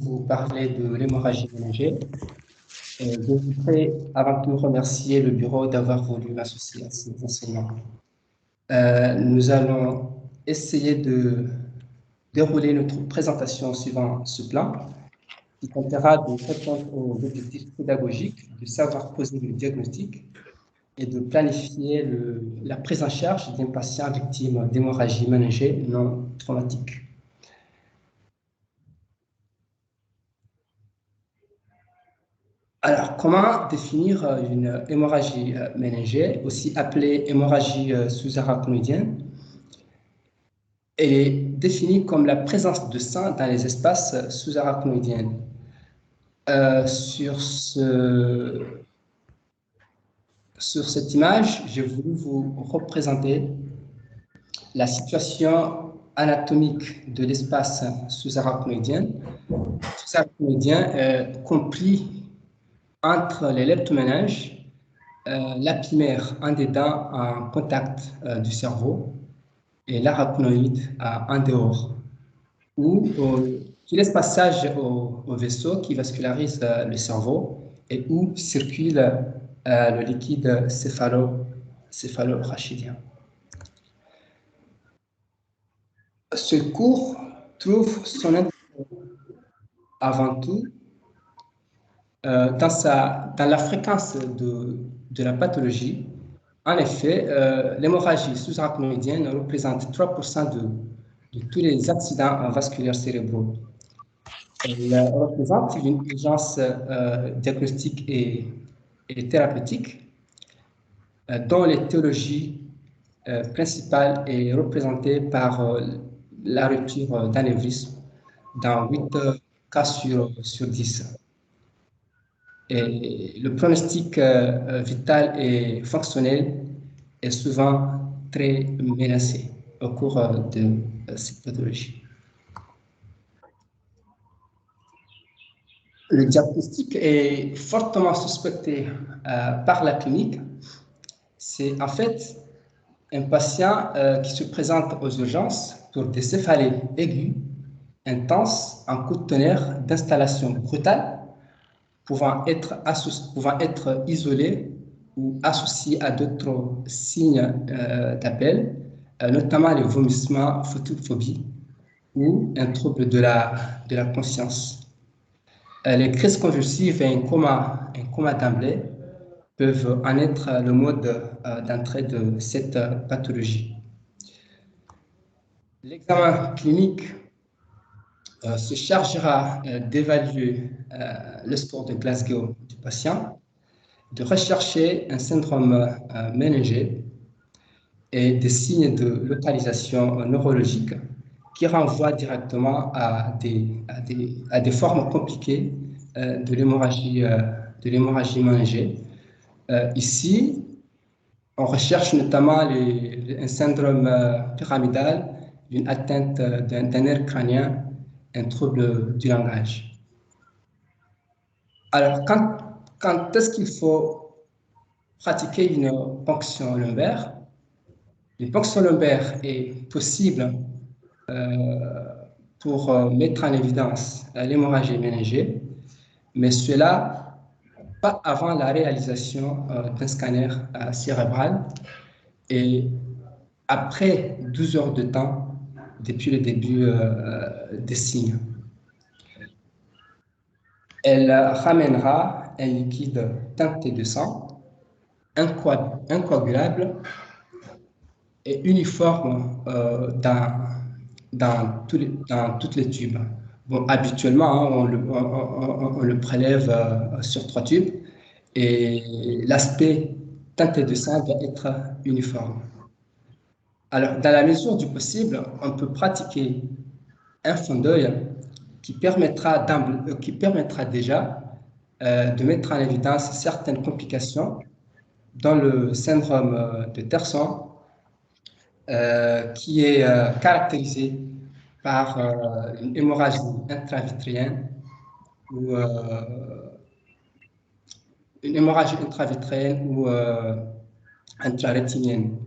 vous parler de l'hémorragie méningée. Je voudrais avant tout remercier le bureau d'avoir voulu m'associer à ces enseignements. Nous allons essayer de dérouler notre présentation suivant ce plan, qui tentera de répondre aux objectifs pédagogiques, de savoir poser le diagnostic et de planifier la prise en charge d'un patient victime d'hémorragie méningée non traumatique. Alors, comment définir une hémorragie méningée, aussi appelée hémorragie sous-arachnoïdienne? Elle est définie comme la présence de sang dans les espaces sous-arachnoïdiens. Sur cette image, j'ai voulu vous représenter la situation anatomique de l'espace sous-arachnoïdien. Sous-arachnoïdien compris entre les leptoméninges, l'apimère, un des dents en contact du cerveau, et l'arachnoïde en dehors, qui laisse passage au vaisseau qui vascularise le cerveau et où circule le liquide céphalo-rachidien. Ce cours trouve son intérêt avant tout dans la fréquence de la pathologie. En effet, l'hémorragie sous-arachnoïdienne représente 3% de tous les accidents vasculaires cérébraux. Elle représente une urgence diagnostique et thérapeutique dont l'étiologie principale est représentée par la rupture d'anévrisme dans 8 cas sur 10. Et le pronostic vital et fonctionnel est souvent très menacé au cours de cette pathologie. Le diagnostic est fortement suspecté par la clinique. C'est en fait un patient qui se présente aux urgences pour des céphalées aiguës, intenses, en coup de tonnerre, d'installation brutale, pouvant être isolés ou associés à d'autres signes d'appel, notamment les vomissements, photophobie ou un trouble de la conscience. Les crises convulsives et un coma d'emblée peuvent en être le mode d'entrée de cette pathologie. L'examen clinique se chargera d'évaluer le score de Glasgow du patient, de rechercher un syndrome méningé et des signes de localisation neurologique qui renvoient directement à des formes compliquées de l'hémorragie méningée. Ici, on recherche notamment un syndrome pyramidal, une atteinte d'un nerf crânien, un trouble du langage. Alors, quand est-ce qu'il faut pratiquer une ponction lombaire? Une ponction lombaire est possible pour mettre en évidence l'hémorragie méningée, mais cela pas avant la réalisation d'un scanner cérébral et après 12 heures de temps depuis le début des signes. Elle ramènera un liquide teinté de sang, incoagulable et uniforme dans toutes les tubes. Bon, habituellement, hein, on le prélève sur 3 tubes et l'aspect teinté de sang doit être uniforme. Alors, dans la mesure du possible, on peut pratiquer un fond d'œil qui permettra déjà de mettre en évidence certaines complications dans le syndrome de Terson, qui est caractérisé par une hémorragie intravitréenne ou intrarétinienne.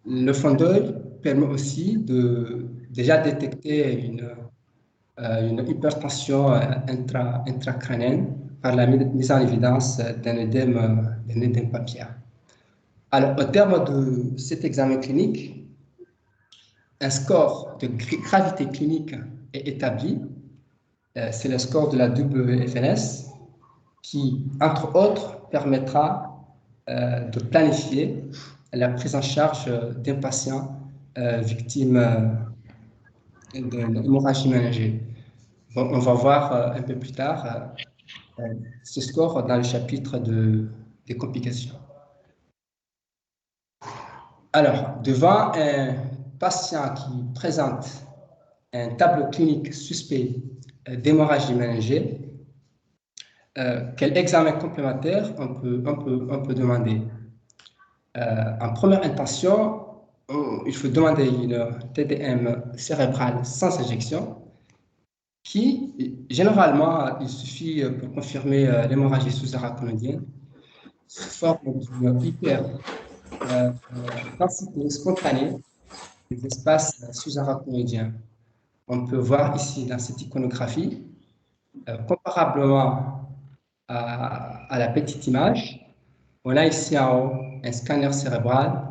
Le fond d'œil permet aussi de déjà détecter une hypertension intracrânienne par la mise en évidence d'un œdème papillaire. Alors, au terme de cet examen clinique, un score de gravité clinique est établi. C'est le score de la WFNS qui, entre autres, permettra de planifier la prise en charge d'un patient victime d'une hémorragie méningée. Bon, on va voir un peu plus tard ce score dans le chapitre des complications. Alors, devant un patient qui présente un tableau clinique suspect d'hémorragie méningée, quel examen complémentaire on peut demander? En première intention, il faut demander une TDM cérébrale sans injection qui, généralement, il suffit pour confirmer l'hémorragie sous-arachnoïdienne sous forme d'une hyper-densité spontanée des espaces sous-arachnoïdiens. On peut voir ici dans cette iconographie, comparablement à la petite image, on a ici en haut un scanner cérébral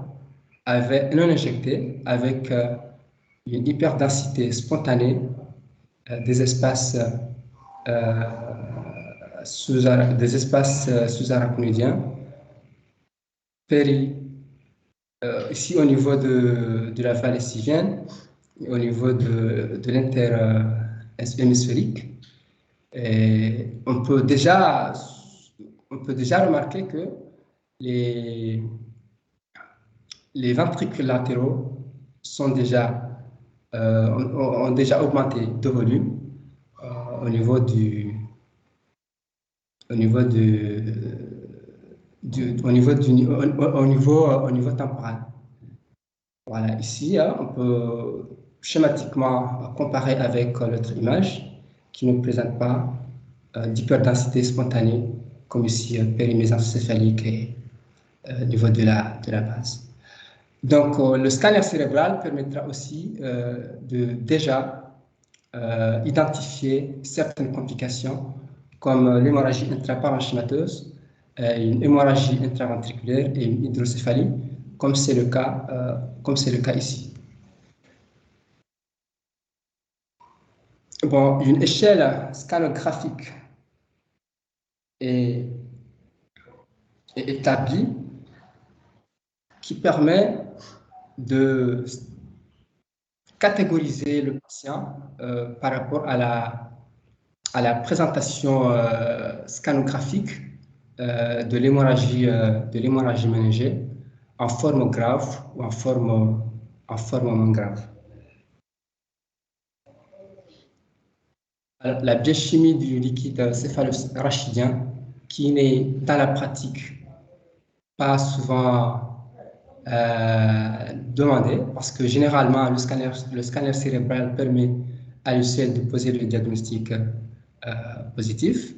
non injecté avec une hyperdensité spontanée des espaces sous-arachnoïdiens, ici au niveau de la vallée sylvienne, au niveau de l'inter-hémisphérique. Et on peut déjà remarquer que les ventricules latéraux ont déjà augmenté de volume au niveau temporal. Voilà, ici, on peut schématiquement comparer avec l'autre image qui ne présente pas d'hyperdensité spontanée, comme ici, périmésance céphalique et au niveau de la base. Donc, le scanner cérébral permettra aussi de déjà identifier certaines complications comme l'hémorragie intraparenchymateuse, une hémorragie intraventriculaire et une hydrocéphalie, comme c'est le cas ici. Bon, une échelle scannographique est établie qui permet de catégoriser le patient par rapport à la présentation scannographique de l'hémorragie méningée en forme grave ou en forme moins grave. Alors, la biochimie du liquide céphalorachidien, qui n'est dans la pratique pas souvent demandé, parce que généralement le scanner cérébral permet à lui seul de poser le diagnostic positif.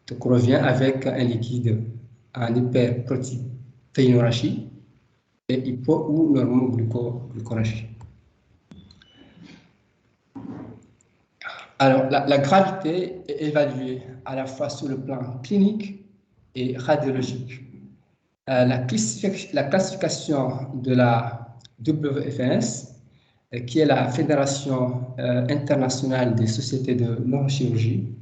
Donc on revient avec un liquide en hyperprotéinorachie et hypo ou normoglucorachie. Alors la gravité est évaluée à la fois sur le plan clinique et radiologique. La classification de la WFNS, qui est la Fédération internationale des sociétés de neurochirurgie,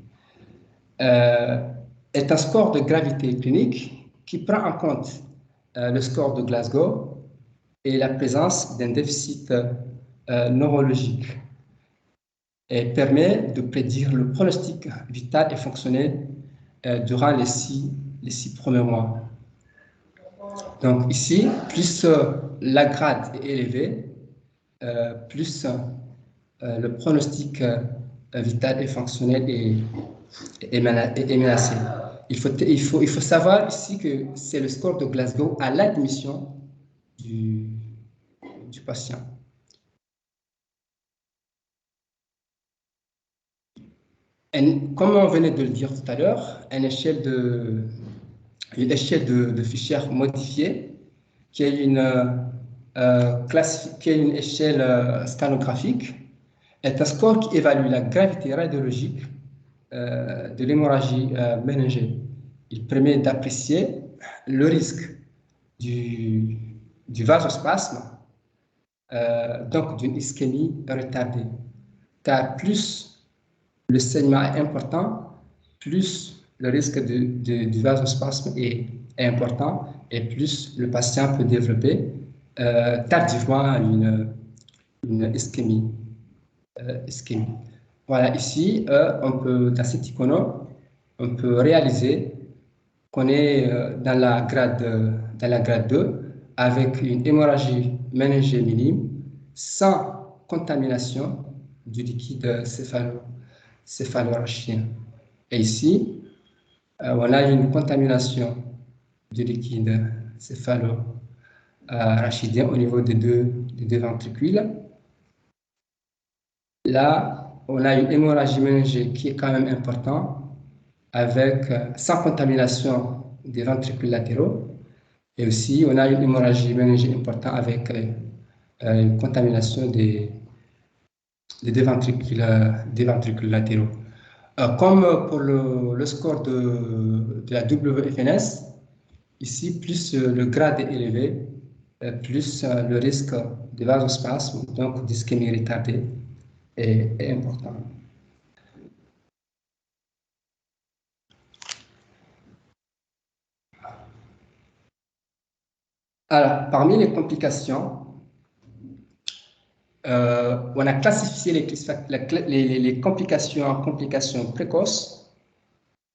est un score de gravité clinique qui prend en compte le score de Glasgow et la présence d'un déficit neurologique et permet de prédire le pronostic vital et fonctionnel durant les six premiers mois. Donc ici, plus la grade est élevée, plus le pronostic vital et fonctionnel est menacé. Il faut savoir ici que c'est le score de Glasgow à l'admission du patient. Comme on venait de le dire tout à l'heure, une échelle de Fisher modifiée qui est une échelle scannographique est un score qui évalue la gravité radiologique de l'hémorragie méningée. Il permet d'apprécier le risque du vasospasme, donc d'une ischémie retardée. Car plus le saignement est important, plus le risque du vasospasme est important et plus le patient peut développer tardivement une ischémie. Voilà, ici, dans cette icône, on peut réaliser qu'on est dans la grade 2 avec une hémorragie méningée minime sans contamination du liquide céphalorachidien. Et ici, on a une contamination du liquide céphalorachidien au niveau des deux ventricules. Là, on a une hémorragie méningée qui est quand même importante, avec sans contamination des ventricules latéraux. Et aussi, on a une hémorragie méningée importante avec une contamination des deux ventricules latéraux. Comme pour le score de la WFNS, ici, plus le grade est élevé, plus le risque de vasospasme, donc d'ischémie retardée, est important. Alors, parmi les complications, on a classifié les complications en complications précoces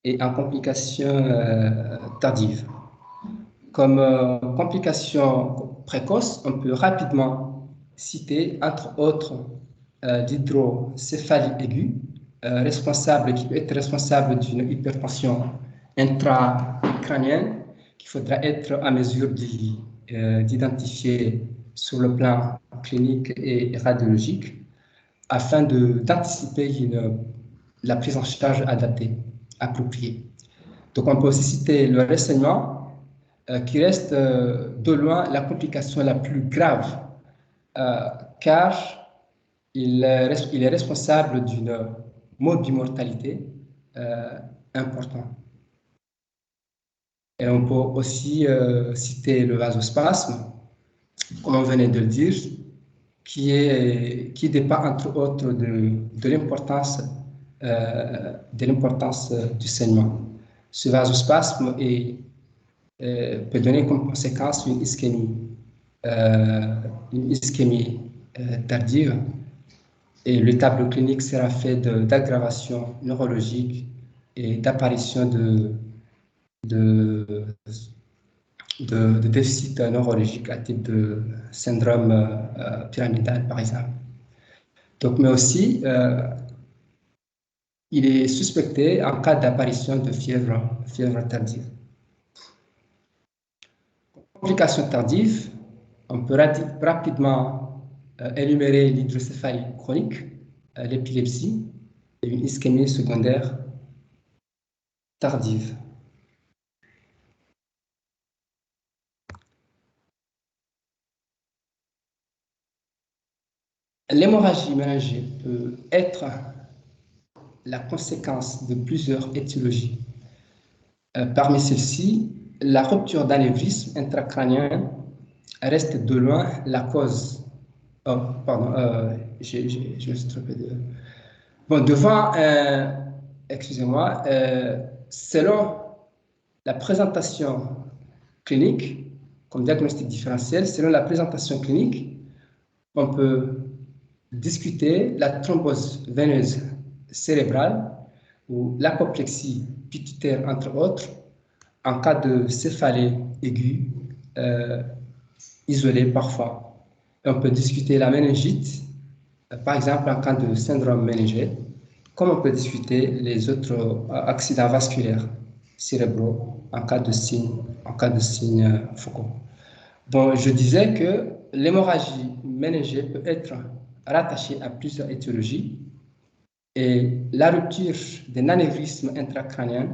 et en complications tardives. Comme complications précoces, on peut rapidement citer, entre autres, l'hydrocéphalie aiguë, qui peut être responsable d'une hypertension intracrânienne, qu'il faudra être à mesure d'identifier sur le plan clinique et radiologique afin d'anticiper la prise en charge adaptée, appropriée. Donc, on peut aussi citer le renseignement qui reste de loin la complication la plus grave car il est responsable d'une mode d'immortalité important. Et on peut aussi citer le vasospasme, comme on venait de le dire, qui dépend entre autres de l'importance du saignement. Ce vasospasme peut donner comme conséquence une ischémie tardive, et le tableau clinique sera fait d'aggravation neurologique et d'apparition de déficit neurologique à type de syndrome pyramidal, par exemple. Donc, mais aussi, il est suspecté en cas d'apparition de fièvre tardive. Complications tardives, on peut rapidement énumérer l'hydrocéphalie chronique, l'épilepsie et une ischémie secondaire tardive. L'hémorragie méningée peut être la conséquence de plusieurs étiologies. Parmi celles-ci, la rupture d'anévrisme intracrânien reste de loin la cause. Oh, pardon, je me suis trompé de. Bon, devant, excusez-moi, selon la présentation clinique, comme diagnostic différentiel, selon la présentation clinique, on peut discuter la thrombose veineuse cérébrale ou l'apoplexie pituitaire, entre autres, en cas de céphalée aiguë isolée parfois. Et on peut discuter la méningite, par exemple en cas de syndrome méningé, comme on peut discuter les autres accidents vasculaires cérébraux en cas de signes focaux. Bon, je disais que l'hémorragie méningée peut être rattachée à plusieurs étiologies et la rupture d'un anévrisme intracrânien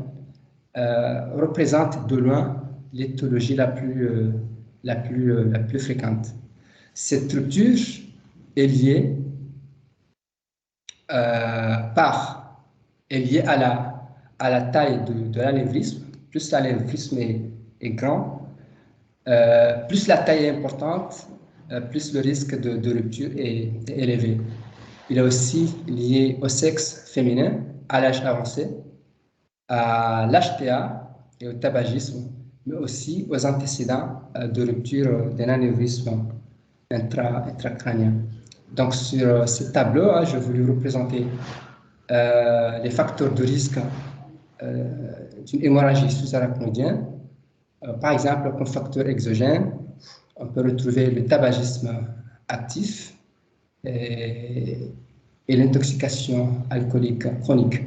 représente de loin l'étiologie la plus fréquente. Cette rupture est liée est liée à la taille de l'anévrisme. Plus l'anévrisme est grand, plus la taille est importante, plus le risque de rupture est élevé. Il est aussi lié au sexe féminin, à l'âge avancé, à l'HTA et au tabagisme, mais aussi aux antécédents de rupture d'un anévrisme intracrânien. Donc, sur ce tableau, je voulais représenter les facteurs de risque d'une hémorragie sous-arachnoïdienne. Par exemple, comme facteur exogène, on peut retrouver le tabagisme actif et l'intoxication alcoolique chronique.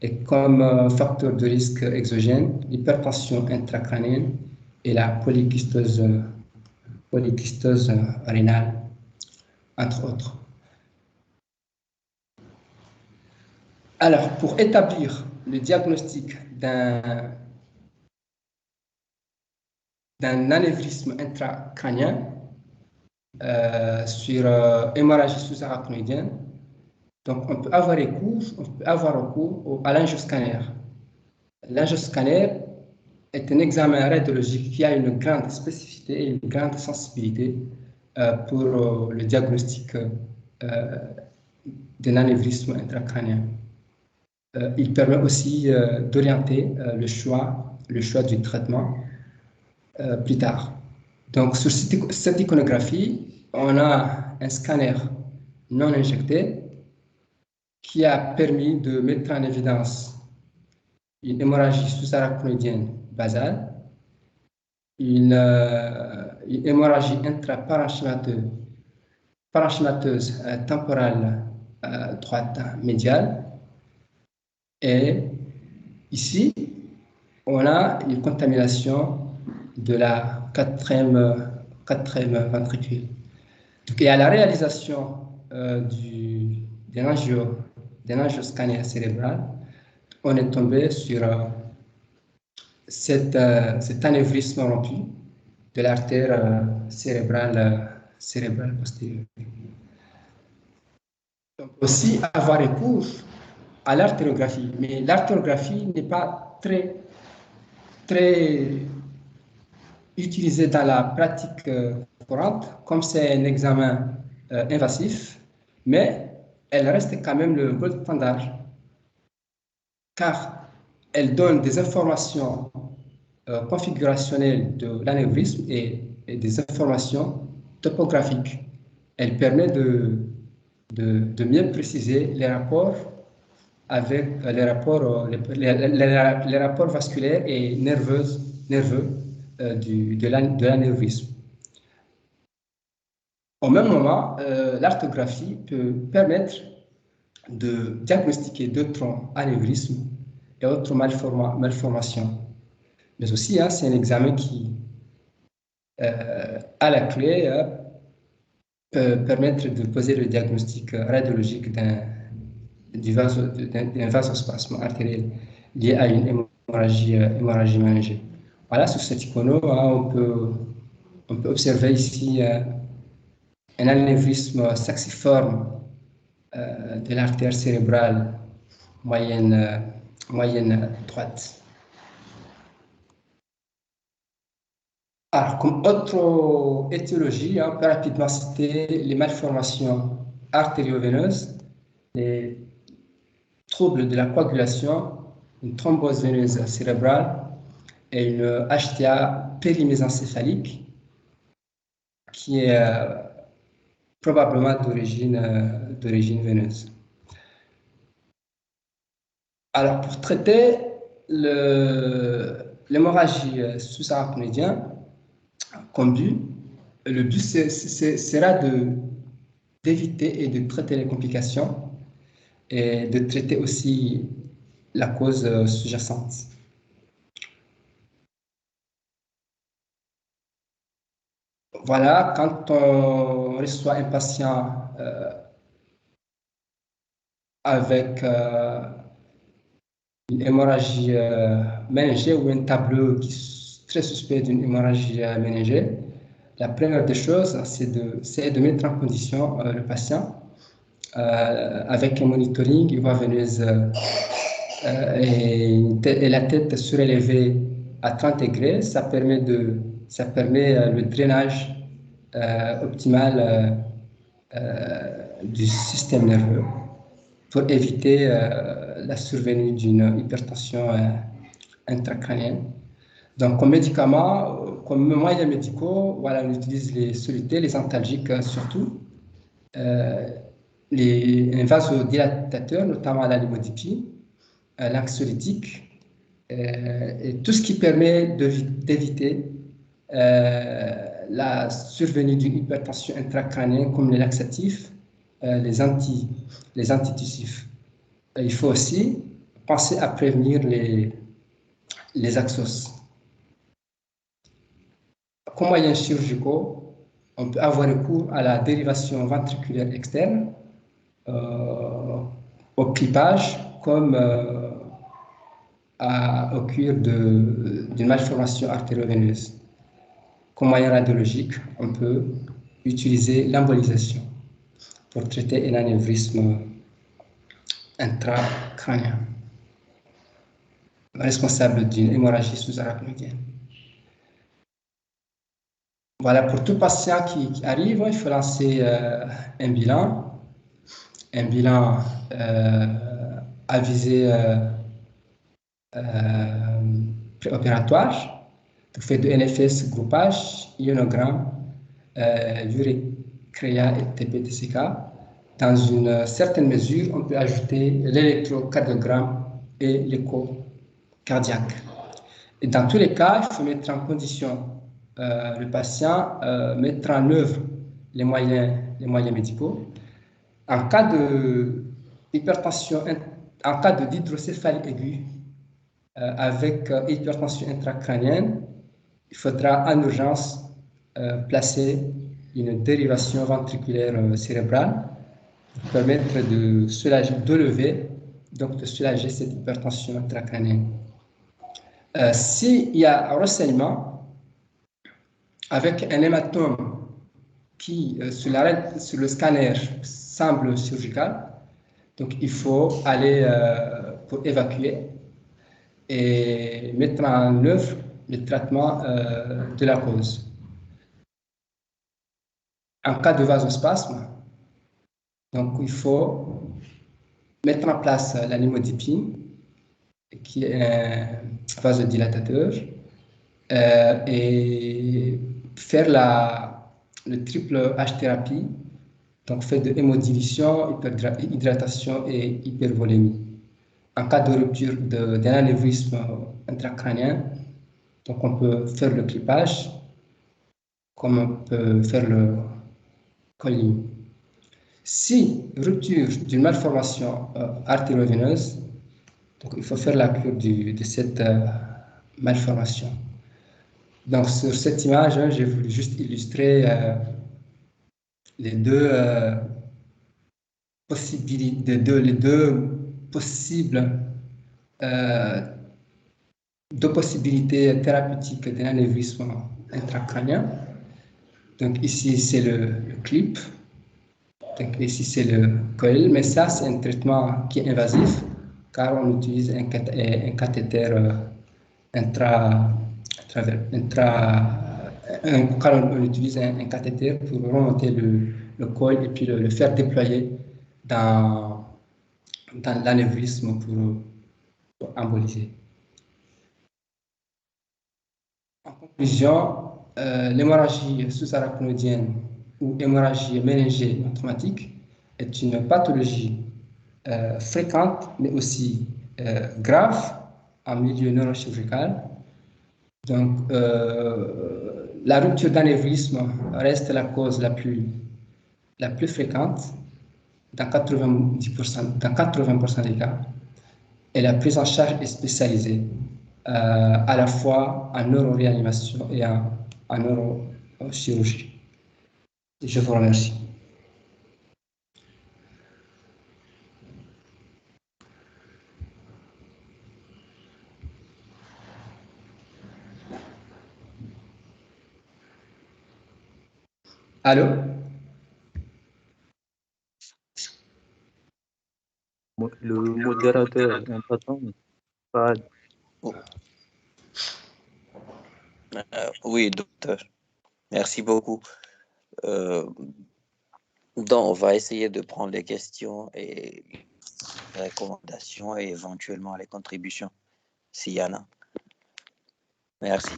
Et comme facteur de risque exogène, l'hypertension intracrânienne et la polykystose rénale, entre autres. Alors, pour établir le diagnostic d'un anévrisme intracrânien sur hémorragie sous-arachnoïdienne, donc on peut avoir recours à l'angioscanner. L'angioscanner est un examen radiologique qui a une grande spécificité et une grande sensibilité pour le diagnostic d'un anévrisme intracrânien. Il permet aussi d'orienter le choix du traitement plus tard. Donc, sur cette iconographie, on a un scanner non injecté qui a permis de mettre en évidence une hémorragie sous-arachnoïdienne basale, une hémorragie parenchymateuse temporale droite médiale, et ici, on a une contamination de la quatrième ventricule. Donc, et à la réalisation d'un angioscanner cérébral, on est tombé sur cet anévrisme rompu de l'artère cérébrale postérieure. On peut aussi avoir recours à l'artérographie, mais l'artérographie n'est pas très utilisée dans la pratique courante, comme c'est un examen invasif, mais elle reste quand même le gold standard, car elle donne des informations configurationnelles de l'anévrisme et des informations topographiques. Elle permet de mieux préciser les rapports avec les rapports vasculaires et nerveux de l'anévrisme. Au même moment, l'artérographie peut permettre de diagnostiquer d'autres anévrismes et autres malformations. Mais aussi, c'est un examen qui, à la clé, peut permettre de poser le diagnostic radiologique d'un vasospasme artériel lié à une hémorragie méningée. Voilà, sur cette icono, on peut observer ici un anévrisme saxiforme de l'artère cérébrale moyenne droite. Alors, comme autre étiologie, on peut rapidement citer les malformations artério-veineuses, les troubles de la coagulation, une thrombose veineuse cérébrale et une HTA périmésencéphalique qui est probablement d'origine veineuse. Alors, pour traiter l'hémorragie sous-arachnoïdienne, comme but, le but sera d'éviter et de traiter les complications et de traiter aussi la cause sous-jacente. Voilà, quand on reçoit un patient avec une hémorragie méningée ou un tableau qui est très suspect d'une hémorragie méningée, la première des choses, c'est de mettre en condition le patient avec un monitoring, il voie veineuse et la tête surélevée à 30 degrés, ça permet le drainage optimal du système nerveux pour éviter la survenue d'une hypertension intracrânienne. Donc, comme médicament, comme moyens médicaux, voilà, on utilise les solutés, les antalgiques surtout, les vasodilatateurs, notamment la limodipine, l'anxiolytique, et tout ce qui permet d'éviter la survenue d'une hypertension intracrânienne, comme les laxatifs, les antitussifs. Il faut aussi penser à prévenir les axos. Comme moyens chirurgicaux, on peut avoir recours à la dérivation ventriculaire externe, au clipage, comme au cure d'une malformation artério-veineuse. Comme moyen radiologique, on peut utiliser l'embolisation pour traiter un anévrisme intracrânien responsable d'une hémorragie sous-arachnoïdienne. Voilà, pour tout patient qui arrive, il faut lancer un bilan à visée préopératoire. On fait de NFS, groupage, ionogramme, urécréa et TP-TCK. Dans une certaine mesure, on peut ajouter l'électrocardiogramme et l'écho cardiaque. Et dans tous les cas, il faut mettre en condition le patient, mettre en œuvre les moyens médicaux. En cas de hypertension, en cas d'hydrocéphalie aiguë avec hypertension intracrânienne, il faudra en urgence placer une dérivation ventriculaire cérébrale pour permettre de soulager, de lever, donc de soulager cette hypertension intracrânienne. S'il y a un renseignement avec un hématome qui, sur le scanner, semble chirurgical, donc il faut aller pour évacuer et mettre en œuvre le traitement de la cause. En cas de vasospasme, donc il faut mettre en place la limodipine, qui est un vasodilatateur, et faire le triple H-thérapie, donc fait de hémodilution, hydratation et hypervolémie. En cas de rupture d'un anévrisme intracrânien, donc on peut faire le clipage, comme on peut faire le colline. Si rupture d'une malformation artério-veineuse, donc il faut faire la cure de cette malformation. Donc sur cette image, j'ai voulu juste illustrer les deux possibilités, les deux possibilités thérapeutiques d'un anévrisme intracrânien. Donc ici c'est le clip, donc ici c'est le coil, mais ça c'est un traitement qui est invasif car on utilise un cathéter car on utilise un cathéter pour remonter le col et puis le faire déployer dans l'anévrisme pour emboliser. En conclusion, l'hémorragie sous-arachnoïdienne ou hémorragie méningée traumatique est une pathologie fréquente mais aussi grave en milieu neurochirurgical. Donc, la rupture d'anévrisme reste la cause la plus fréquente dans 80% des cas. Et la prise en charge est spécialisée à la fois en neuroréanimation et en neurochirurgie. Je vous remercie. Allô? modérateur un patron. Fahad. Oui, docteur. Merci beaucoup. Donc, on va essayer de prendre les questions et les recommandations et éventuellement les contributions, s'il y en a. Merci.